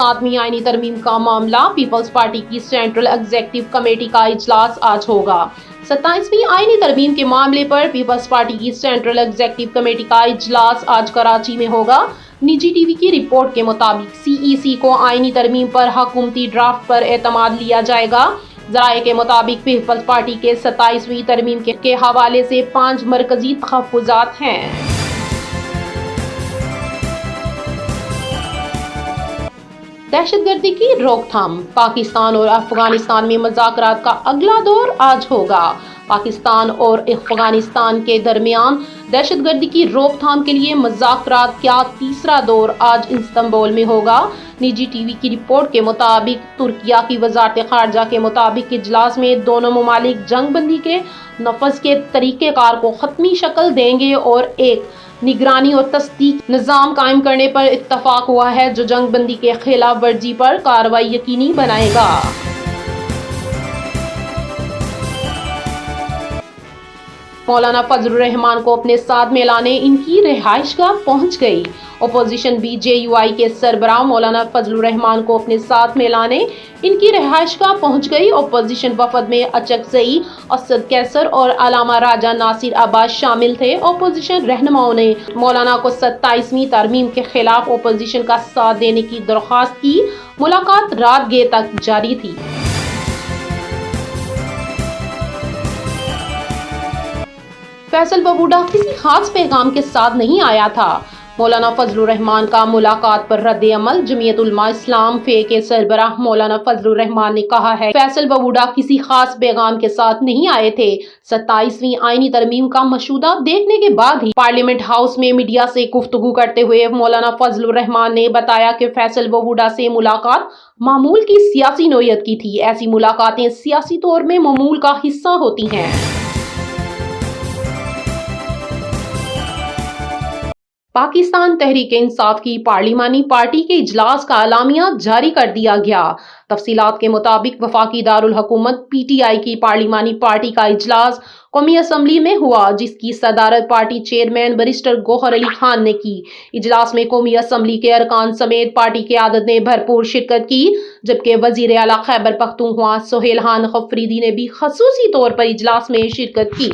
आदमी आईनी तरमीम का मामला। पीपल्स पार्टी की सेंट्रल एग्जीक्यूटिव कमेटी का इजलास आज होगा। 27वीं आईनी तरमीम के मामले पर पीपल्स पार्टी की सेंट्रल एग्जीक्यूटिव कमेटी का इजलास आज कराची में होगा। निजी टीवी की रिपोर्ट के मुताबिक सीईसी को आईनी तरमीम पर हुकूमती ड्राफ्ट पर एतमाद लिया जाएगा। ज़राए के मुताबिक पीपल्स पार्टी के 27वीं तरमीम के हवाले से 5 मरकजी तहफ़्फ़ुज़ात हैं। दहशतगर्दी की रोकथाम। पाकिस्तान और अफगानिस्तान में मुज़ाकरात का अगला दौर आज होगा। पाकिस्तान और अफगानिस्तान के दरमियान दहशतगर्दी की रोकथाम के लिए मुज़ाकरात का तीसरा दौर आज इस्तांबुल में होगा। निजी टीवी की रिपोर्ट के मुताबिक तुर्किया की वज़ारत ख़ारजा के मुताबिक इजलास में दोनों ममालिक जंग बंदी के नफज के तरीक़ेकार को ख़त्मी शक्ल देंगे और एक निगरानी और तस्दीक निज़ाम कायम करने पर इत्तफ़ाक़ हुआ है जो जंग बंदी के खिलाफ वर्जी पर कार्रवाई यकीनी बनाएगा। मौलाना फजलुर रहमान को अपने साथ में लाने इनकी रिहाइशगाह पहुंच गई। अपोजिशन बीजेयूआई के सरबराह मौलाना फजलुर रहमान को अपने साथ में लाने इनकी रिहाइशगाह पहुंच गई। अपोजिशन वफद में अचकज़ई, असद कैसर और अलामा राजा नासिर अब्बास शामिल थे। अपोजिशन रहनुमाओं ने मौलाना को 27वीं तरमीम के खिलाफ अपोजिशन का साथ देने की दरख्वास्त की। मुलाकात रात गए तक जारी थी। फैसल बबूडा किसी खास पैगाम के साथ नहीं आया था। मौलाना फजलुर रहमान का मुलाकात पर रद्द अमल। जमीयत उलमा इस्लाम फे के सरबराह मौलाना फजलुर रहमान ने कहा है फैसल बबूडा किसी खास पैगाम के साथ नहीं आए थे। 27वीं आईनी तरमीम का मशूदा देखने के बाद ही पार्लियामेंट हाउस में मीडिया से गुफ्तगू करते हुए मौलाना फजलुर रहमान ने बताया कि फैसल बबूडा से मुलाकात मामूल की सियासी नोयत की थी। ऐसी मुलाकातें सियासी तौर में मामूल का हिस्सा होती हैं। पाकिस्तान तहरीक-ए-इंसाफ की पार्लिमानी पार्टी के इजलास का अलामिया जारी कर दिया गया। तफसीलात के मुताबिक वफाकी दारुल हुकूमत पीटीआई की पार्लिमानी पार्टी का इजलास कौमी असम्बली में हुआ, जिसकी सदारत party chairman barrister Gauhar Ali Khan ने की। इजलास में कौमी असम्बली के अरकान समेत पार्टी क़यादत ने भरपूर शिरकत की, जबकि वज़ीर आला खैबर पख्तूनख्वा सोहेलहान अफरीदी ने भी खसूसी तौर पर इजलास में शिरकत की।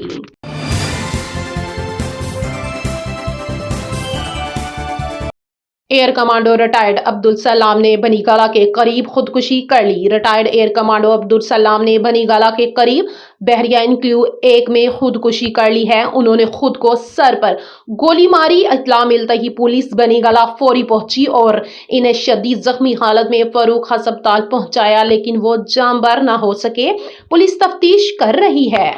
Air commando retired Abdul Salam ने बनीगाला के करीब खुदकुशी कर ली। Retired air commando Abdul Salam ने बनीगाला के करीब बहरिया इनक्लू 1 में खुदकुशी कर ली है। उन्होंने खुद को सर पर गोली मारी। इत्तला मिलते ही पुलिस बनीगाला फौरी पहुंची और इन्हें शदीद जख्मी हालत में फरूख अस्पताल पहुंचाया, लेकिन वो जामबर न हो सके। पुलिस तफ्तीश कर रही है।